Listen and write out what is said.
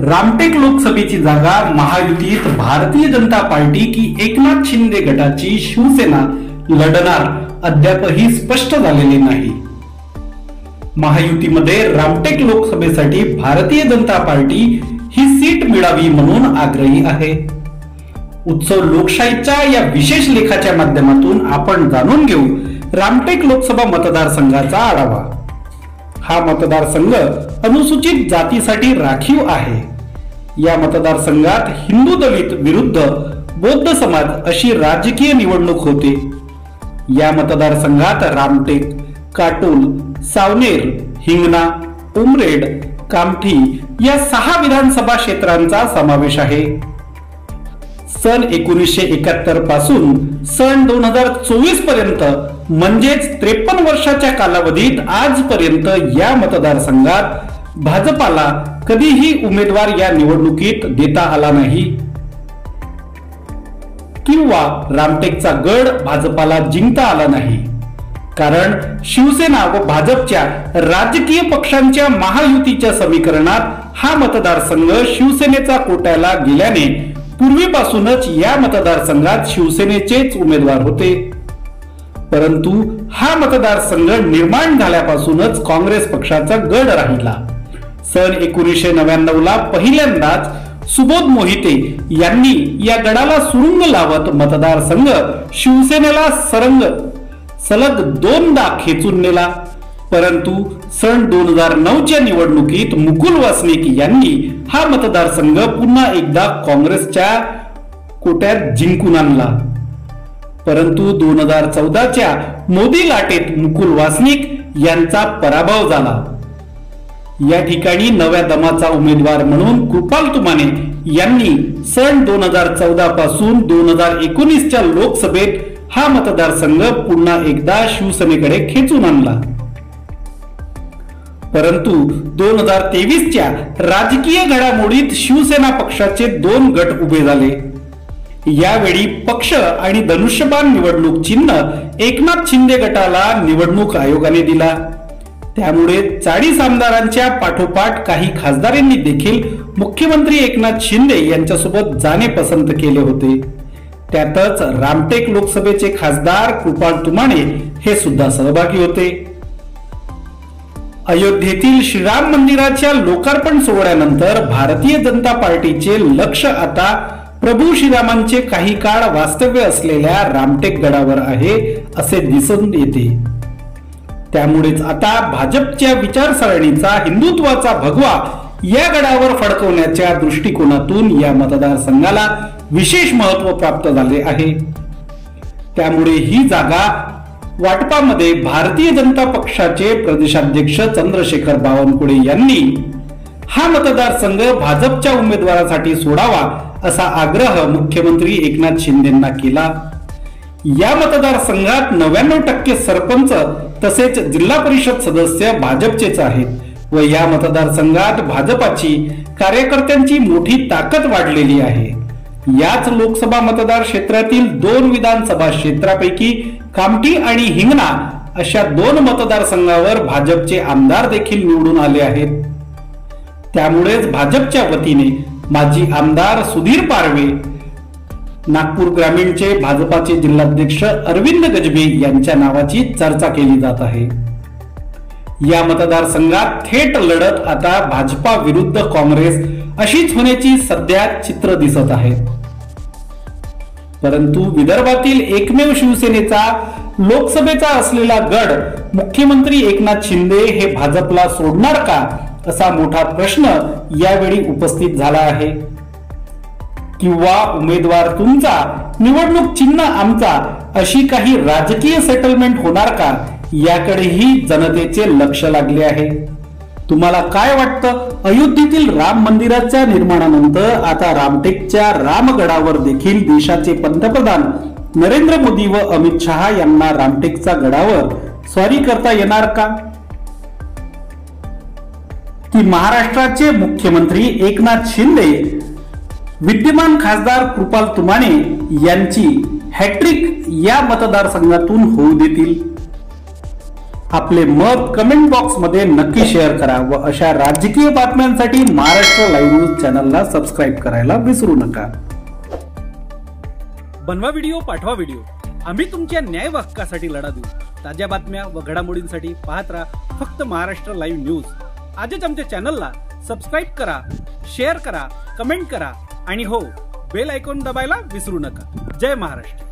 रामटेक लोकसभेची जागा महायुतीत भारतीय जनता पार्टी की एकनाथ शिंदे गटाची शिवसेना लढणार अद्यापही स्पष्ट झालेले नाही। महायुतीमध्ये रामटेक लोकसभेसाठी भारतीय जनता पार्टी ही सीट मिळावी म्हणून आग्रही आहे। उत्सव लोकशाहीच्या या विशेष लेखाच्या माध्यमातून आपण जाणून घेऊ रामटेक लोकसभा मतदारसंघाचा आढावा। हा मतदारसंघ अनुसूचित जातीसाठी राखीव आहे। या मतदारसंघात हिंदू दलित विरुद्ध बौद्ध समाज अशी राजकीय निवडणूक होते। या मतदारसंघात रामटेक, काटोल, सावनेर, हिंगणा, उमरेड, कामठी या 6 विधानसभा क्षेत्रांचा समावेश आहे। सन 1971 पासून सन 2024 पर्यंत म्हणजेच 53 वर्षाच्या कालावधीत आजपर्यंत या मतदारसंघात भाजपाला कधीही उमेदवार या निवडणुकीत देता आला नाही किंवा रामटेकचा गड भाजपाला जिंकता आला नाही, कारण शिवसेना व भाजपच्या राजकीय पक्षांच्या महायुतीच्या समीकरणात हा मतदारसंघ शिवसेनेचा कोट्याला गेल्याने पूर्वीपासूनच या मतदारसंघात शिवसेनेचेच उमेदवार होते। परंतु हा मतदारसंघ निर्माण झाल्यापासूनच काँग्रेस पक्षाचा गड राहिला। सन 1999 ला पहिल्यांदाच सुबोध मोहिते यांनी या गडाला सुरुंग लावत मतदारसंघ शिवसेनेला सलग 2दा खेचून नेला। परंतु सन 2009 च्या निवडणुकीत मुकुल वासनिक यांनी हा मतदारसंघ पुन्हा एकदा काँग्रेसच्या कोट्यात जिंकून आणला। परंतु 2014 च्या मोदी लाटेत मुकुल वासनिक यांचा पराभव झाला। या ठिकाणी नव्या दमाचा उमेदवार म्हणून कृपाल तुमाने यांनी सन 2014 पासून 2019 च्या लोकसभेत हा मतदारसंघ पुन्हा एकदा शिवसेनेकडे खेचून आणला। परंतु 2023 च्या राजकीय घडामोडीत शिवसेना पक्षाचे 2 गट उभे झाले। यावेळी पक्ष आणि धनुष्यबाण निवडणूक चिन्ह एकनाथ शिंदे गटाला निवडणूक आयोगाने दिला। त्यामुळे 40 आमदारांच्या पाठोपाठ काही खासदारांनी देखील मुख्यमंत्री एकनाथ शिंदे यांच्यासोबत जाणे पसंत केले होते। त्यातच रामटेक लोकसभेचे खासदार कृपाल तुमाने हे सुद्धा सहभागी होते। अयोध्येतील श्रीराम मंदिराच्या लोकार्पण सोहळ्यानंतर भारतीय जनता पार्टीचे लक्ष आता प्रभू श्रीरामांचे काही काळ वास्तव्य असलेल्या रामटेक गडावर आहे असे दिसून येते। त्यामुळेच आता भाजपच्या विचारसरणीचा हिंदुत्वाचा भगवा या गडावर फडकवण्याच्या दृष्टिकोनातून या मतदारसंघाला विशेष महत्त्व प्राप्त झाले आहे। त्यामुळे ही जागा वाटपामध्ये भारतीय जनता पक्षाचे प्रदेशाध्यक्ष चंद्रशेखर बावनकुळे यांनी हा मतदारसंघ भाजपच्या उमेदवारासाठी सोडावा असा आग्रह मुख्यमंत्री एकनाथ शिंदेंना केला। या मतदारसंघात 99% सरपंच तसेच जिल्हा परिषद सदस्य भाजपचेच आहेत व या मतदारसंघात भाजपाची कार्यकर्त्यांची मोठी ताकद वाढलेली आहे। याच लोकसभा मतदार क्षेत्रातील 2 विधानसभा क्षेत्रापैकी कामठी आणि हिंगणा अशा 2 मतदारसंघावर भाजपचे आमदार देखील निवडून आले आहेत। त्यामुळेच भाजपच्या वतीने माजी आमदार सुधीर पारवे, नागपूर ग्रामीणचे भाजपाचे जिल्हाध्यक्ष अरविंद गजबे यांच्या नावाची चर्चा केली जात आहे। या मतदारसंघात थेट लढत आता भाजपा विरुद्ध काँग्रेस अशीच होण्याची सध्या चित्र दिसत आहे। परंतु विदर्भातील एकमेव शिवसेनेचा लोकसभेचा असलेला गड मुख्यमंत्री एकनाथ शिंदे हे भाजपला सोडणार का असा मोठा प्रश्न यावेळी उपस्थित झाला आहे। किंवा उमेदवार तुमचा, निवडणूक चिन्ह आमचा अशी काही राजकीय सेटलमेंट होणार का याकडेही जनतेचे लक्ष लागले आहे। तुम्हाला काय वाटतं? अयोध्येतील राम मंदिराच्या निर्माणानंतर आता रामटेकच्या रामगडावर देखील देशाचे पंतप्रधान नरेंद्र मोदी व अमित शहा यांना रामटेकच्या गडावर स्वारी करता येणार का? की महाराष्ट्राचे मुख्यमंत्री एकनाथ शिंदे विद्यमान खासदार कृपाल तुमाने यांची हॅट्रिक या मतदारसंघातून होऊ देतील? आपले मत कमेंट बॉक्स मध्ये नक्की शेअर करा व अशा राजकीय बातम्यांसाठी महाराष्ट्र लाईव्ह न्यूज चॅनलला सबस्क्राईब करायला विसरू नका. बनवा व्हिडिओ, पाठवा व्हिडिओ, आम्ही तुमच्या न्याय हक्कासाठी लढा देऊ. ताज्या बातम्या व घडामोडींसाठी पाहत राहा फक्त महाराष्ट्र लाईव्ह न्यूज. आजच आमच्या चॅनलला सबस्क्राईब करा, शेअर करा, कमेंट करा आणि हो, बेल आयकॉन दबायला विसरू नका. जय महाराष्ट्र.